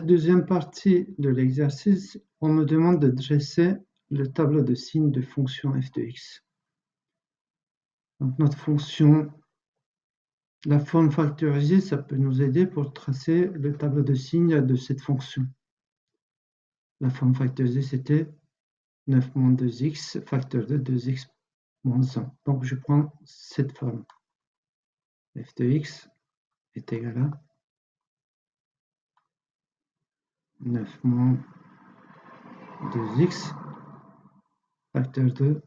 Deuxième partie de l'exercice, on me demande de dresser le tableau de signes de fonction f de x. Donc notre fonction, la forme factorisée, ça peut nous aider pour tracer le tableau de signes de cette fonction. La forme factorisée, c'était 9 moins 2x, facteur de 2x moins 1. Donc je prends cette forme. F de x est égal à 9 moins 2x, facteur de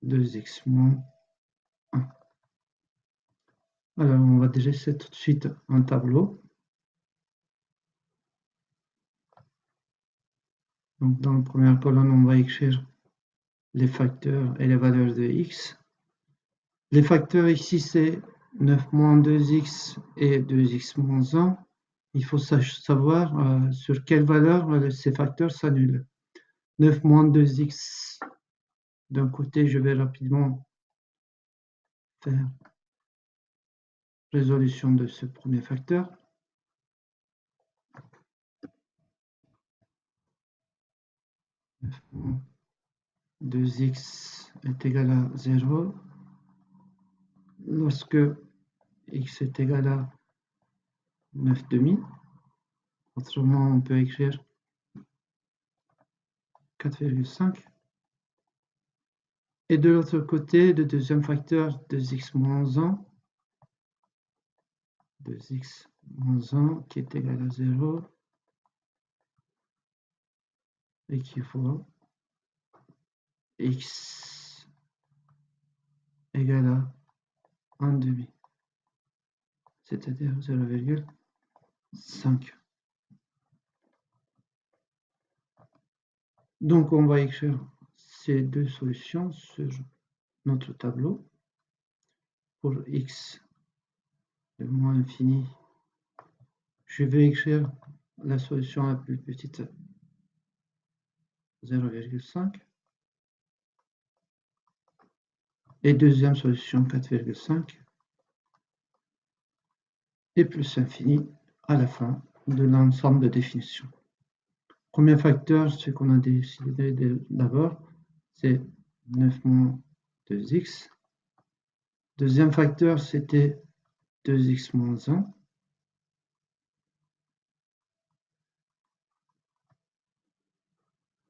2x moins 1. Alors, on va dresser tout de suite un tableau. Donc, dans la première colonne, on va écrire les facteurs et les valeurs de x. Les facteurs ici, c'est 9 moins 2x et 2x moins 1. Il faut savoir sur quelle valeur ces facteurs s'annulent. 9 moins 2x, d'un côté, je vais rapidement faire résolution de ce premier facteur. 9 moins 2x est égal à 0. Lorsque x est égal à 9 demi, autrement on peut écrire 4,5. Et de l'autre côté, le deuxième facteur, 2x moins 1, 2x moins 1 qui est égal à 0, équivaut x égale à 1 demi, c'est-à-dire 0,5. Donc on va écrire ces deux solutions sur notre tableau. Pour x de moins infini, je vais écrire la solution la plus petite, 0,5. Et deuxième solution, 4,5. Et plus infini à la fin de l'ensemble de définition. Premier facteur, ce qu'on a décidé d'abord, c'est 9 moins 2x. Deuxième facteur, c'était 2x moins 1.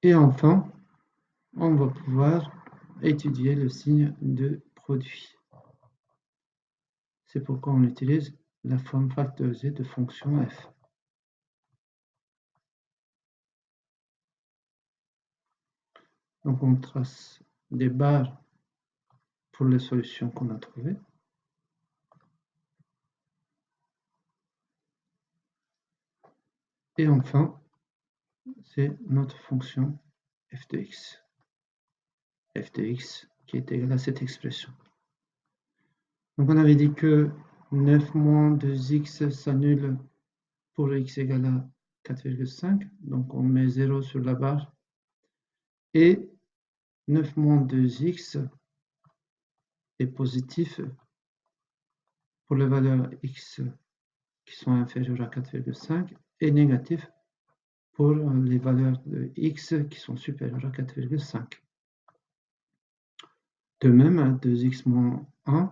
Et enfin, on va pouvoir étudier le signe de produit. C'est pourquoi on utilise la forme factorisée de fonction f. Donc on trace des barres pour les solutions qu'on a trouvées. Et enfin, c'est notre fonction f de x. F de x qui est égal à cette expression. Donc on avait dit que 9 moins 2x s'annule pour x égale à 4,5. Donc on met 0 sur la barre. Et 9 moins 2x est positif pour les valeurs x qui sont inférieures à 4,5 et négatif pour les valeurs de x qui sont supérieures à 4,5. De même, 2x moins 1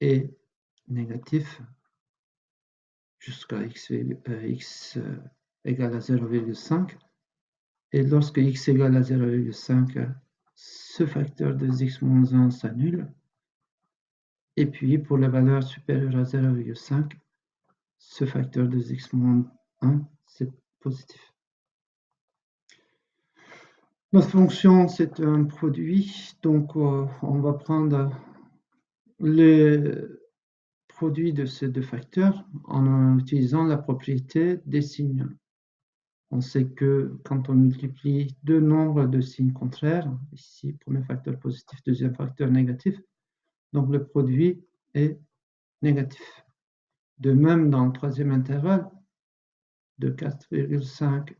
est négatif jusqu'à x égale à 0,5. Et lorsque x égale à 0,5, ce facteur de x moins 1 s'annule. Et puis, pour la valeur supérieure à 0,5, ce facteur de x moins 1, c'est positif. Notre fonction, c'est un produit. Donc, on va prendre le produit de ces deux facteurs en utilisant la propriété des signes. On sait que quand on multiplie deux nombres de signes contraires, ici, premier facteur positif, deuxième facteur négatif, donc le produit est négatif. De même, dans le troisième intervalle, de 4,5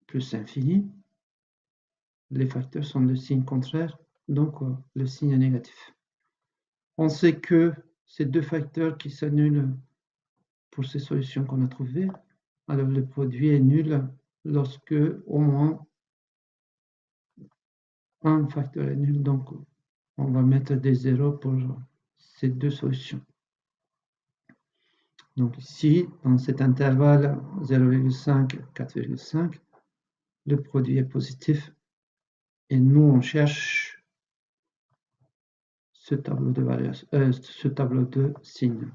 plus infini, les facteurs sont de signes contraires, donc le signe est négatif. On sait que ces deux facteurs qui s'annulent pour ces solutions qu'on a trouvées. Alors le produit est nul lorsque au moins un facteur est nul, donc on va mettre des zéros pour ces deux solutions. Donc ici, dans cet intervalle 0,5, 4,5, le produit est positif et nous on cherche ce tableau de signes.